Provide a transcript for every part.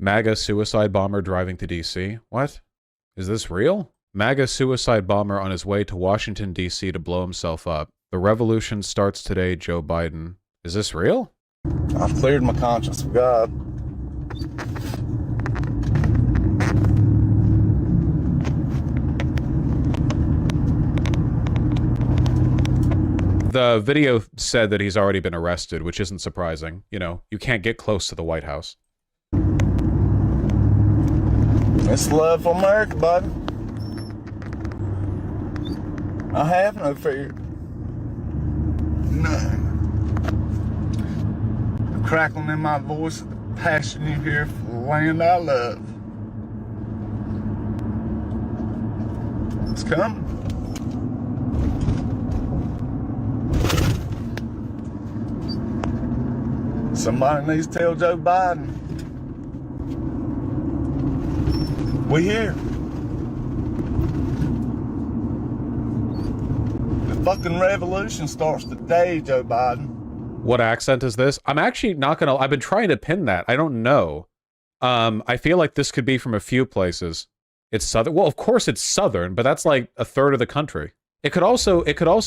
MAGA suicide bomber driving to D.C. What? Is this real? MAGA suicide bomber on his way to Washington, D.C. to blow himself up. The revolution starts today, Joe Biden. Is this real? I've cleared my conscience with God. The video said that he's already been arrested, which isn't surprising. You know, you can't get close to the White House. It's love for America, buddy. I have no fear. None. The crackling in my voice, the passion you hear for the land I love. It's coming. Somebody needs to tell Joe Biden. We here. The fucking revolution starts today, Joe Biden. What accent is this? I'm actually not gonna... I've been trying to pin that. I don't know. I feel like this could be from a few places. It's southern. Well, of course it's southern, but that's like a third of the country. It could also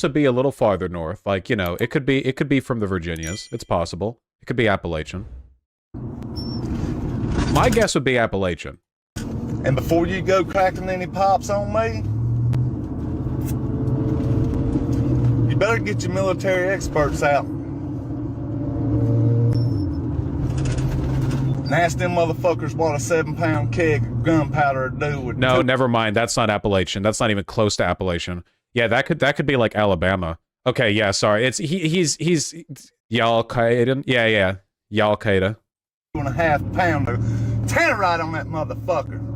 be a little farther north. Like, you know, it could be from the Virginias. It's possible. It could be Appalachian. My guess would be Appalachian. And before you go cracking any pops on me, you better get your military experts out. And ask them motherfuckers what a 7-pound keg of gunpowder would do with... No, never mind. That's not Appalachian. That's not even close to Appalachian. Yeah, that could be like Alabama. Okay, yeah, sorry. He's Al-Qaeda. Yeah. Al-Qaeda. 2.5 pound of tannerite on that motherfucker.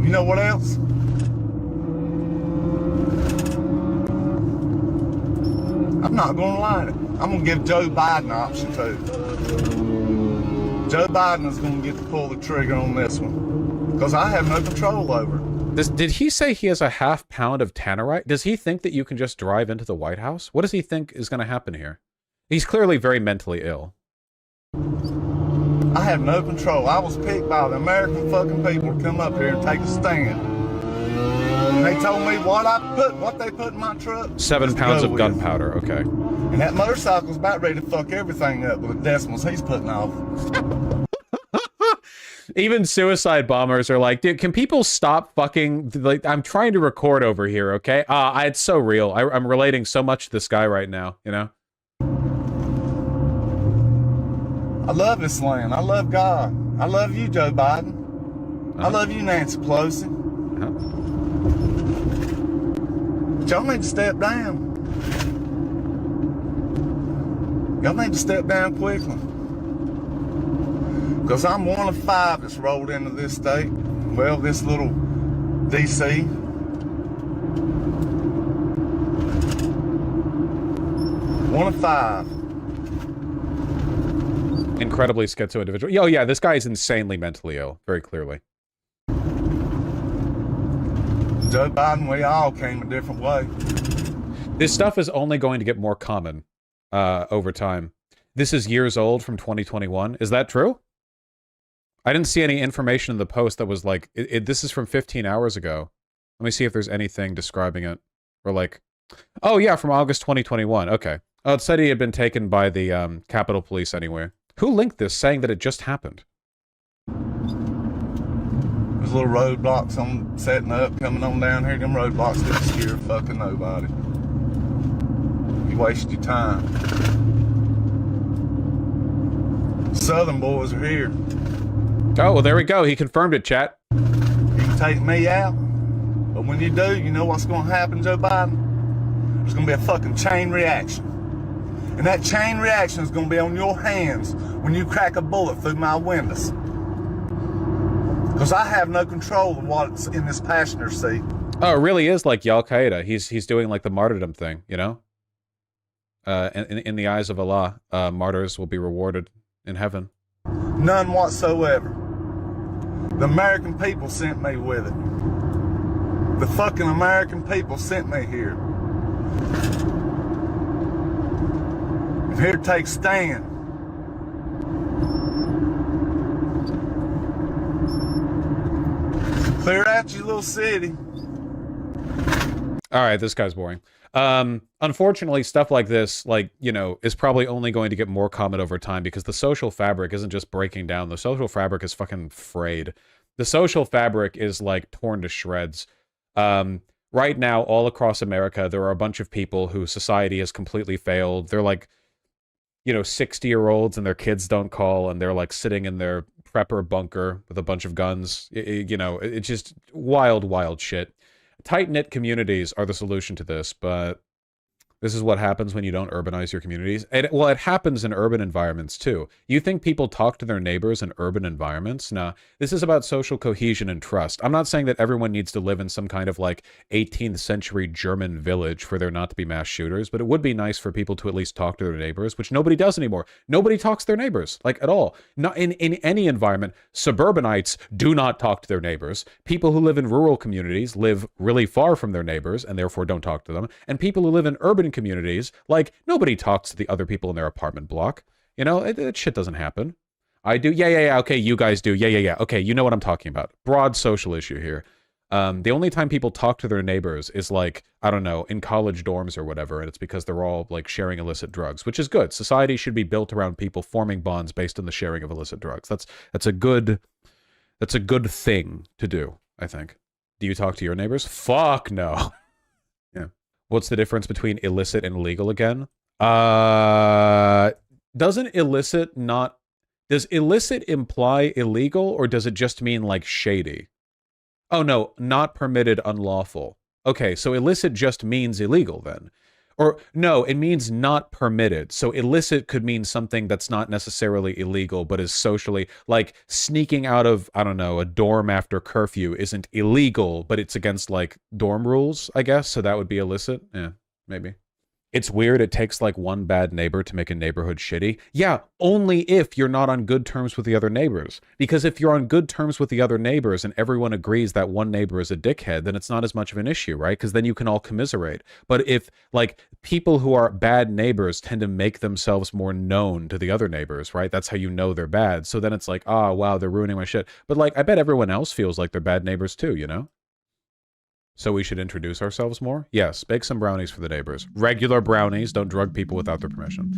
You know what else? I'm not gonna lie to you. I'm gonna give Joe Biden an option too. Joe Biden is gonna get to pull the trigger on this one. Because I have no control over it. Did he say he has a ½ pound of tannerite? Does he think that you can just drive into the White House? What does he think is gonna happen here? He's clearly very mentally ill. I have no control. I was picked by the American fucking people to come up here and take a stand. And they told me what they put in my truck. 7 pounds of gunpowder, okay. And that motorcycle's about ready to fuck everything up with the decimals he's putting off. Even suicide bombers are like, dude, can people stop fucking... Like, I'm trying to record over here, okay? It's so real. I'm relating so much to this guy right now, you know? I love this land. I love God. I love you, Joe Biden. I love you, Nancy Pelosi. But y'all need to step down. Y'all need to step down quickly. Because I'm one of 5 that's rolled into this state. Well, this little D.C. One of 5. Incredibly schizo individual. Oh yeah, this guy is insanely mentally ill, very clearly. Joe Biden, we all came a different way. This stuff is only going to get more common over time. This is years old from 2021. Is that true? I didn't see any information in the post that was like, this is from 15 hours ago. Let me see if there's anything describing it. Or like, oh yeah, from August 2021. Okay. Oh, it said he had been taken by the Capitol Police anyway. Who linked this saying that it just happened? There's little roadblocks on setting up, coming on down here. Them roadblocks didn't scare fucking nobody. You wasted your time. Southern boys are here. Oh, well, there we go. He confirmed it, chat. You can take me out, but when you do, you know what's going to happen, Joe Biden? There's going to be a fucking chain reaction. And that chain reaction is going to be on your hands when you crack a bullet through my windows. Because I have no control of what's in this passenger seat. Oh, it really is like Al-Qaeda. He's doing like the martyrdom thing, you know? In the eyes of Allah, martyrs will be rewarded in heaven. None whatsoever. The American people sent me with it. The fucking American people sent me here. I'm here to take stand. Appalachian little city. All right, this guy's boring. Unfortunately, stuff like this, like, you know, is probably only going to get more common over time because the social fabric isn't just breaking down. The social fabric is fucking frayed. The social fabric is, like, torn to shreds. Right now, all across America, there are a bunch of people who society has completely failed. They're, like, you know, 60-year-olds and their kids don't call, and they're, like, sitting in their prepper bunker with a bunch of guns. You know, it's just wild, wild shit. Tight-knit communities are the solution to this, but this is what happens when you don't urbanize your communities. Well, it happens in urban environments, too. You think people talk to their neighbors in urban environments? Nah, this is about social cohesion and trust. I'm not saying that everyone needs to live in some kind of, like, 18th century German village for there not to be mass shooters, but it would be nice for people to at least talk to their neighbors, which nobody does anymore. Nobody talks to their neighbors, like, at all. Not in any environment. Suburbanites do not talk to their neighbors. People who live in rural communities live really far from their neighbors and therefore don't talk to them. And people who live in urban communities, like, nobody talks to the other people in their apartment block. You know, that shit doesn't happen. I do. Yeah. Okay, you guys do. Yeah. Okay, you know what I'm talking about. Broad social issue here. The only time people talk to their neighbors is, like, I don't know, in college dorms or whatever, and it's because they're all, like, sharing illicit drugs, which is good. Society should be built around people forming bonds based on the sharing of illicit drugs. That's a good thing to do, I think. Do you talk to your neighbors? Fuck no. Yeah. What's the difference between illicit and illegal again? Does illicit imply illegal, or does it just mean, like, shady? Oh no, not permitted, unlawful. Okay, so illicit just means illegal then. Or no, it means not permitted. So illicit could mean something that's not necessarily illegal, but is socially, like, sneaking out of, I don't know, a dorm after curfew isn't illegal, but it's against, like, dorm rules, I guess. So that would be illicit. Yeah, maybe. It's weird it takes, like, one bad neighbor to make a neighborhood shitty. Yeah, only if you're not on good terms with the other neighbors. Because if you're on good terms with the other neighbors and everyone agrees that one neighbor is a dickhead, then it's not as much of an issue, right? Because then you can all commiserate. But if, like, people who are bad neighbors tend to make themselves more known to the other neighbors, right? That's how you know they're bad. So then it's like, oh, wow, they're ruining my shit. But, like, I bet everyone else feels like they're bad neighbors too, you know? So we should introduce ourselves more? Yes, bake some brownies for the neighbors. Regular brownies, don't drug people without their permission.